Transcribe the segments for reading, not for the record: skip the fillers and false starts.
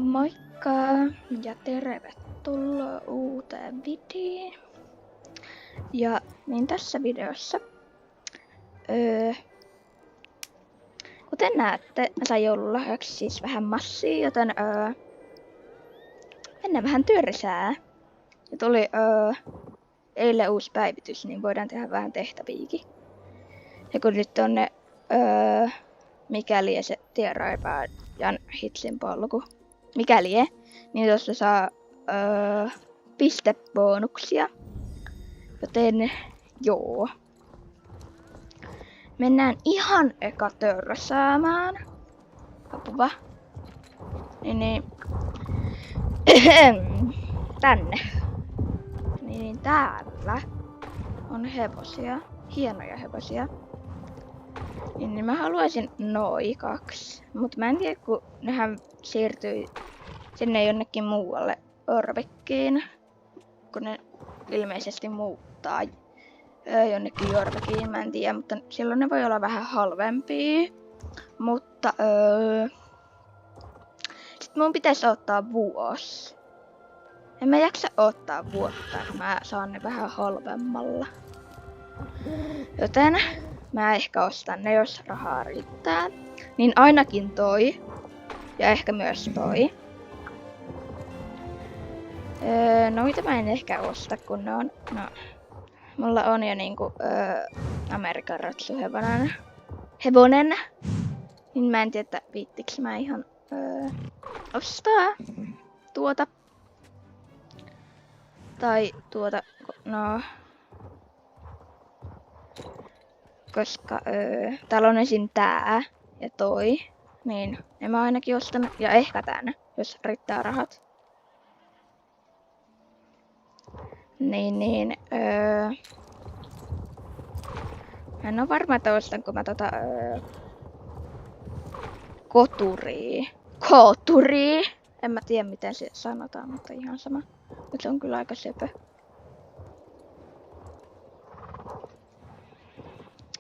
Moikka ja tervetuloa uuteen videoon. Ja niin tässä videossa, kuten näette, mä sain joululahjaksi siis vähän massia, joten mennään vähän törsää. Ja tuli eilen uusi päivitys, niin voidaan tehdä vähän tehtäviäkin. Ja kun nyt on ne mikäli se tieraipaa ja hitsin polku. Mikäli niin tuossa saa pistebonuksia. Joten joo. Mennään ihan eka törsäämään. Apua. Niin. Tänne. Niin täällä on hevosia. Hienoja hevosia. Niin mä haluaisin noi 2. Mut mä en tiedä, kun nehän siirtyi sinne jonnekin muualle Orvekkiin. Kun ne ilmeisesti muuttaa jonnekin Jorvekiin, mä en tiedä, mutta silloin ne voi olla vähän halvempia. Mutta sit mun pitäisi ottaa vuosi. En mä jaksa ottaa vuotta, kun mä saan ne vähän halvemmalla. Joten mä ehkä ostan ne, jos rahaa riittää. Niin ainakin toi. Ja ehkä myös toi. Noita mä en ehkä osta, kun ne on... No, mulla on jo niinku Amerikan ratsuhevonen. Hevonen. Niin mä en tiedä, että viittiks mä ihan ostaa tuota. Tai tuota, no... Koska täällä on esim. Tää ja toi. Niin, en mä ainakin ostan. Ja ehkä tän, jos riittää rahat. Niin, mä en oo varma, että ostanko mä tota koturii. En mä tiedä miten se sanotaan, mutta ihan sama. Mut se on kyllä aika söpö.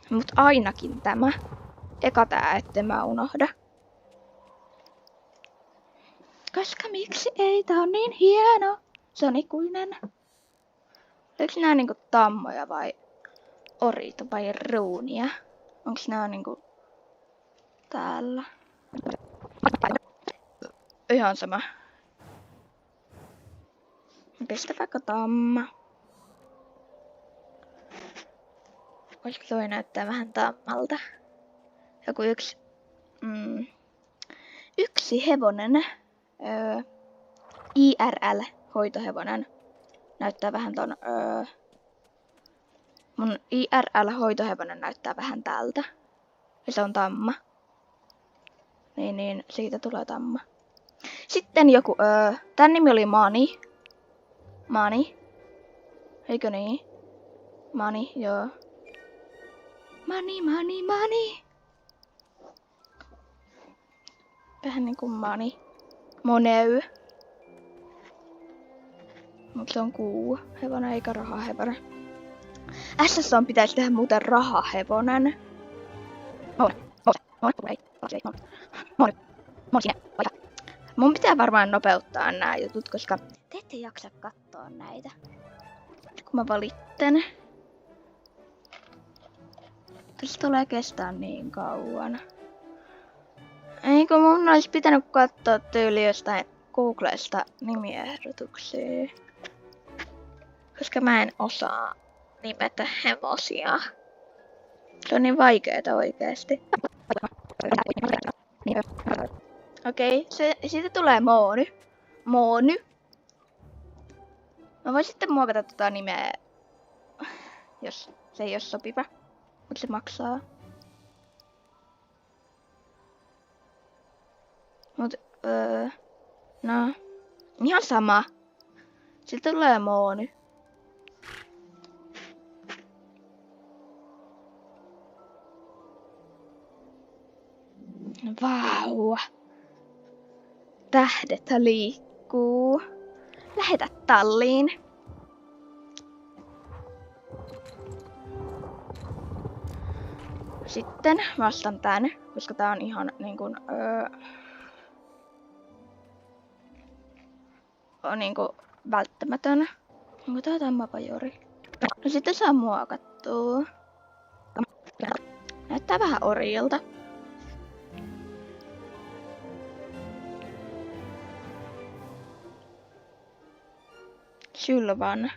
Mut ainakin tämä. Eka tää, ettei mä unohda. Koska miksi ei? Tää on niin hieno. Se on ikuinen. Oliko nää niinku tammoja vai oriita vai ruunia? Onks nää niinku täällä? Ihan sama. Pistä vaikka tamma. Voisiko toi näyttää vähän tammalta? Joku yksi hevonen. IRL-hoitohevonen. Näyttää vähän ton... mun IRL-hoitohevonen näyttää vähän tältä. Ja se on tamma. Niin, siitä tulee tamma. Sitten joku... tän nimi oli Mani. Mani. Eikö niin? Mani, joo. Mani. Vähän niinku Mani. Moneu. Mut se on hevonen eikä rahahevonen. SS:n pitäisi tehdä muuten rahahevonen. Mun pitää varmaan nopeuttaa nää jutut, koska te ette jaksa katsoa näitä. Kun mä valitten. Tässä tulee kestää niin kauan. Eikö mun olisi pitänyt katsoa tyyli jostain Googlesta nimiehdotuksia. Koska mä en osaa nimetä hevosia. Se on niin vaikeeta oikeesti. Okei, siitä tulee Moony. Mä voin sitten muokata tota nimeä, jos se ei oo sopiva. Mut se maksaa. Mut no, ihan sama. Sitten tulee Moony. Vau. Tähdet liikkuu. Lähetä talliin. Sitten mä ostan tän, koska tää on ihan niin kuin, on niinku välttämätön. Onko tää tammapajuri? No sitten saa muokattua. Näyttää vähän orjilta. Sylvan.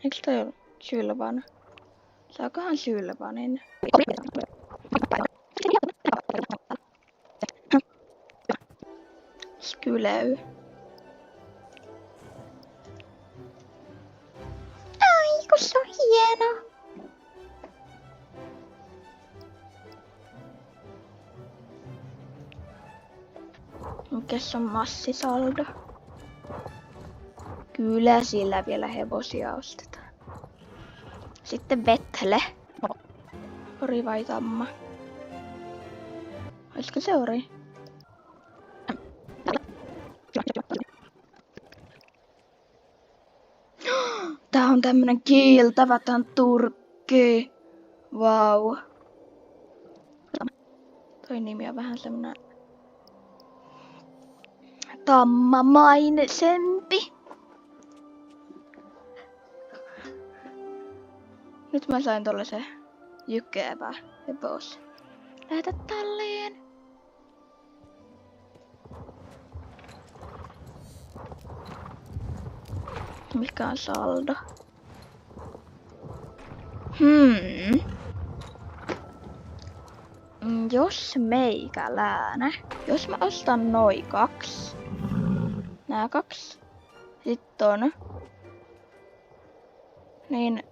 Eikö toi ollut Sylvan? Saakohan Sylvanin? Skyleu. Ai, kun se on hieno! Mikäs on massisaldo? Kyllä sillä vielä hevosia ostetaan. Sitten Vettle. Ori vai tamma? Olisiko se ori? Tää on tämmönen kiiltävä, tää on turkki. Vau. Toi nimi on vähän semmonen tammamaisempi. Nyt mä sain tollasen jykevä hevos. Lähetä talliin. Mikä on saldo? Jos meikäläänä. Jos mä ostan noin 2. Nää 2. Sitten on. Niin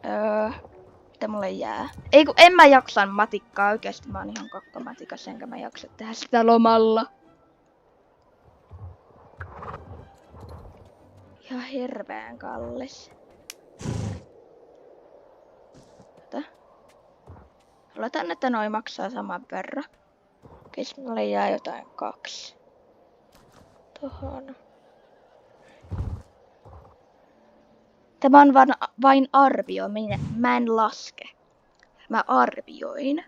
mitä mulle jää? Ei kun en mä jaksa matikkaa oikeesti. Mä oon ihan kakkomatikassa enkä mä jaksa tehdä sitä lomalla. Ihan hirveän kallis. Oletan, että noi maksaa saman verran. Okei, mulle jää jotain 2. Tohon. Tämä on vain arvio, mä en laske. Mä arvioin.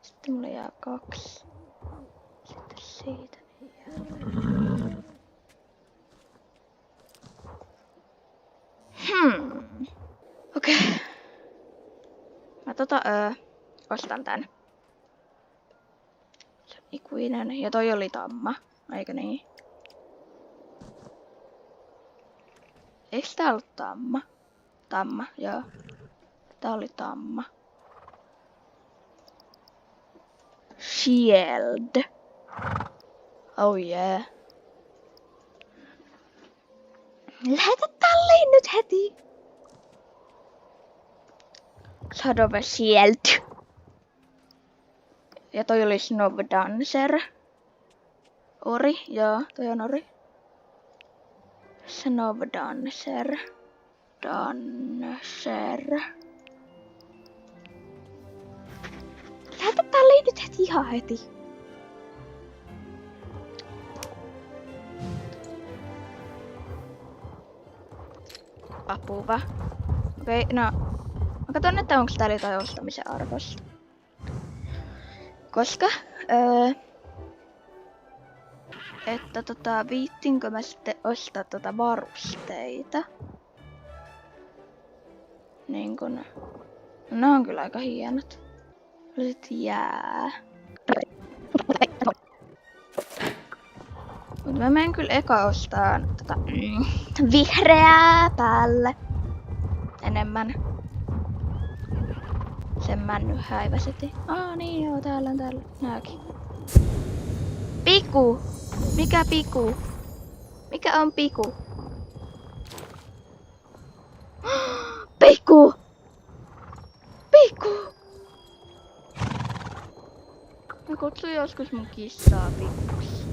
Sitten mulle jää 2. Sitten siitä jää. Okei. Mä ostan tän. Se on ikuinen. Ja toi oli tamma, eikö niin? Eikö tää ollut tamma? Tamma, joo. Tää oli tamma. Shield. Oh yeah. Lähetä talliin nyt heti! Shadow Shield. Ja toi oli Snow Dancer. Ori, joo, toi on ori. Snow Dancer. Lähetä talliin nyt heti ihan heti. Apuva. Okei, no. Mä katson, että onko täällä jotain ostamisen arvosta. Koska, että viittinkö mä sitten ostaa varusteita. Niin kun, no on kyllä aika hienot. Nyt jää. Mut mä menen kyllä eka ostaan vihreää päälle. Enemmän. Sen männy häiväseti. Niin joo, täällä on täällä. Nääkin. Piku! Mikä piku? Mikä on piku? Piku! Piku! Mä kutsun joskus mun kissaa pikuksi.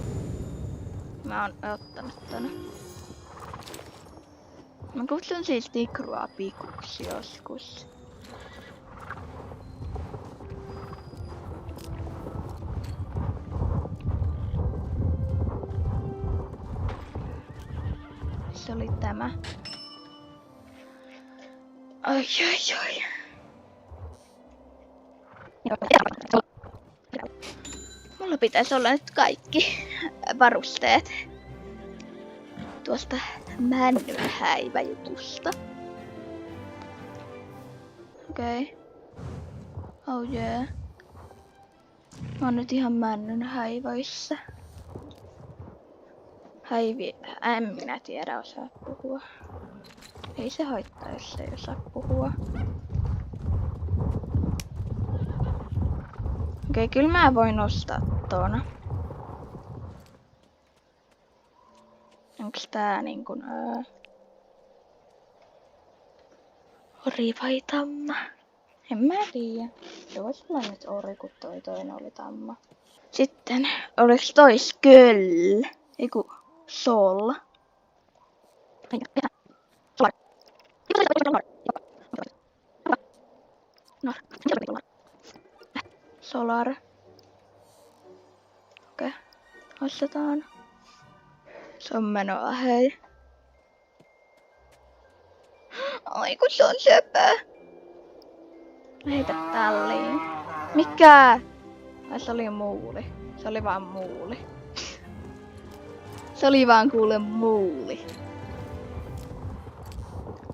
Mä oon ottanut tänne. Mä kutsun siis Tigrua pikuksi joskus. Se oli tämä. Ai. Mulla pitäisi olla nyt kaikki varusteet tuosta männynhäiväjutusta. Okei. Oh yeah. Mä oon nyt ihan männynhäivöissä. En minä tiedä osaa puhua. Ei se haittaa, jos ei osaa puhua. Okei, kyllä mä voin ostaa tuona. Onks tää niinkun ori vai tamma? En mä tiedä. Se vois olla nyt ori, kun toi toinen oli tamma. Sitten oliks toi sköll? Eiku sol. Solar. Okei. Ostetaan. Se on menoa, hei. Ai kun se on söpö. Heitä tälliin. Mikä? Ai se oli muuli. Se oli vaan muuli. Se oli vaan kuule muuli.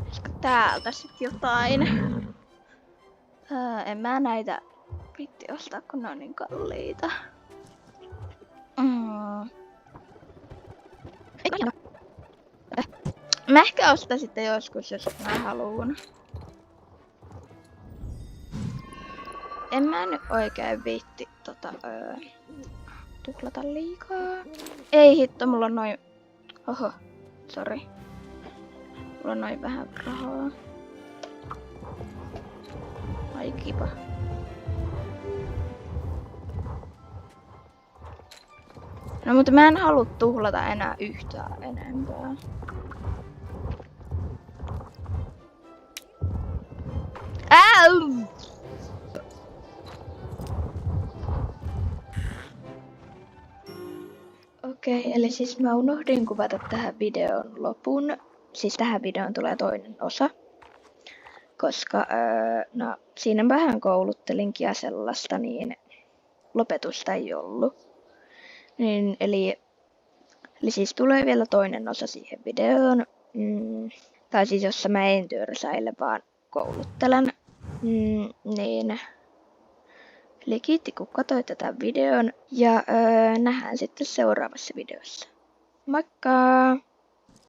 Olisiko täältä sit jotain? En mä näitä viitti ostaa, kun ne on niin kalliita. Mä ehkä ostan sitten joskus, jos mä haluun. En mä nyt oikein viitti tuhlata liikaa. Ei hitto, mulla on noin... Oho, sori. Mulla on noin vähän rahaa. Ai kipa. No mutta mä en halua tuhlata enää yhtään enempää. Okei, eli siis mä unohdin kuvata tähän videon lopun. Siis tähän videoon tulee toinen osa. Koska no, siinä vähän kouluttelinkin ja sellaista, niin lopetusta ei ollut. Niin, eli siis tulee vielä toinen osa siihen videoon. Tai siis jossa mä en törsäile, vaan kouluttelen. Niin. Eli kiitti kun katsoit tätä videon ja nähdään sitten seuraavassa videossa. Moikka!